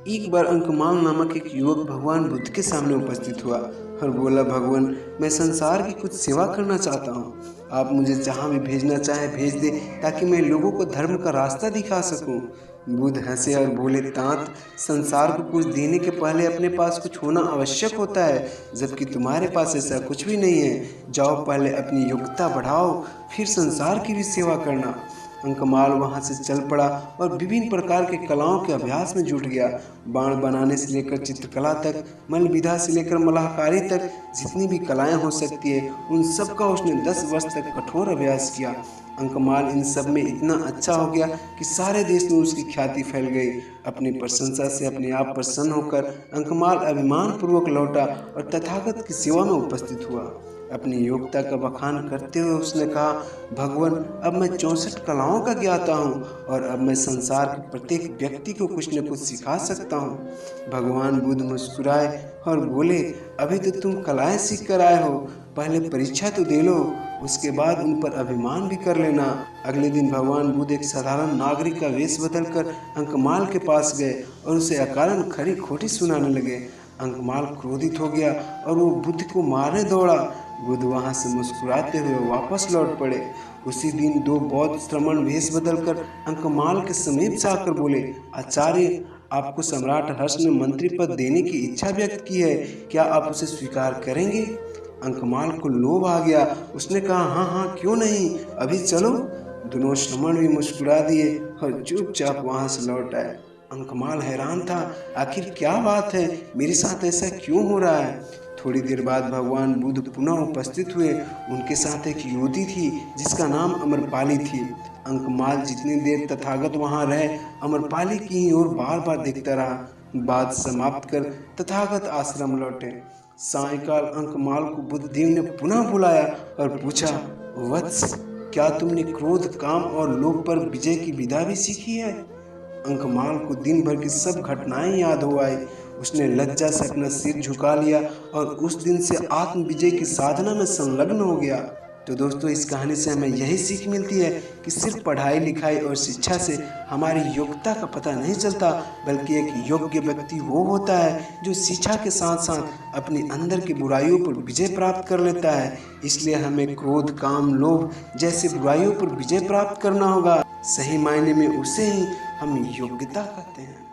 एक बार अंकमाल नामक एक युवक भगवान बुद्ध के सामने उपस्थित हुआ और बोला, भगवान, मैं संसार की कुछ सेवा करना चाहता हूँ। आप मुझे जहाँ भी भेजना चाहें भेज दे, ताकि मैं लोगों को धर्म का रास्ता दिखा सकूं। बुद्ध हंसे और बोले, तात, संसार को कुछ देने के पहले अपने पास कुछ होना आवश्यक होता है, जबकि तुम्हारे पास ऐसा कुछ भी नहीं है। जाओ, पहले अपनी योग्यता बढ़ाओ, फिर संसार की भी सेवा करना। अंकमाल वहां से चल पड़ा और विभिन्न प्रकार के कलाओं के अभ्यास में जुट गया। बाण बनाने से लेकर चित्रकला तक, मल विधा से लेकर मलाहकारी तक, जितनी भी कलाएं हो सकती है उन सब का उसने 10 वर्ष तक कठोर अभ्यास किया। अंकमाल इन सब में इतना अच्छा हो गया कि सारे देश में उसकी ख्याति फैल गई। अपनी प्रशंसा से अपने आप प्रसन्न होकर अंकमाल अभिमान पूर्वक लौटा और तथागत की सेवा में उपस्थित हुआ। अपनी योग्यता का बखान करते हुए उसने कहा, भगवान, अब मैं 64 कलाओं का ज्ञाता हूँ और अब मैं संसार के प्रत्येक व्यक्ति को कुछ न कुछ सिखा सकता हूँ। भगवान बुद्ध मुस्कुराए और बोले, अभी तो तुम कलाएं सीख कर आए हो, पहले परीक्षा तो दे लो, उसके बाद उन पर अभिमान भी कर लेना। अगले दिन भगवान बुद्ध एक साधारण नागरिक का वेश बदलकर अंकमाल के पास गए और उसे अकारण खरी खोटी सुनाने लगे। अंकमाल क्रोधित हो गया और वो बुद्ध को मारने दौड़ा। बुद्ध वहां से मुस्कुराते हुए वापस लौट पड़े। उसी दिन 2 बौद्ध श्रमण वेश बदलकर अंकमाल के समीप से आकर बोले, आचार्य, आपको सम्राट हर्ष ने मंत्री पद देने की इच्छा व्यक्त की है, क्या आप उसे स्वीकार करेंगे? अंकमाल को लोभ आ गया। उसने कहा, हाँ हाँ, क्यों नहीं, अभी चलो। दोनों श्रमण भी मुस्कुरा दिए और चुपचाप वहां से लौट आए। अंकमाल हैरान था, आखिर क्या बात है, मेरे साथ ऐसा क्यों हो रहा है? थोड़ी देर बाद भगवान बुद्ध पुनः उपस्थित हुए। उनके साथ एक युवती थी जिसका नाम अमरपाली थी। अंकमाल जितनी देर तथागत वहां रहे, अमरपाली की ही ओर बार बार देखता रहा। बात समाप्त कर तथागत आश्रम लौटे। सायंकाल अंकमाल को बुद्धदेव ने पुनः बुलाया और पूछा, वत्स, क्या तुमने क्रोध, काम और लोभ पर विजय की विधा भी सीखी है? अंकमाल को दिन भर की सब घटनाएं याद हो आई। उसने लज्जा से अपना सिर झुका लिया और उस दिन से आत्म विजय की साधना में संलग्न हो गया। तो दोस्तों, इस कहानी से हमें यही सीख मिलती है कि सिर्फ पढ़ाई लिखाई और शिक्षा से हमारी योग्यता का पता नहीं चलता, बल्कि एक योग्य व्यक्ति वो होता है जो शिक्षा के साथ साथ अपनी अंदर की बुराइयों पर विजय प्राप्त कर लेता है। इसलिए हमें क्रोध, काम, लोभ जैसे बुराइयों पर विजय प्राप्त करना होगा। सही मायने में उसे ही हम योग्यता कहते हैं।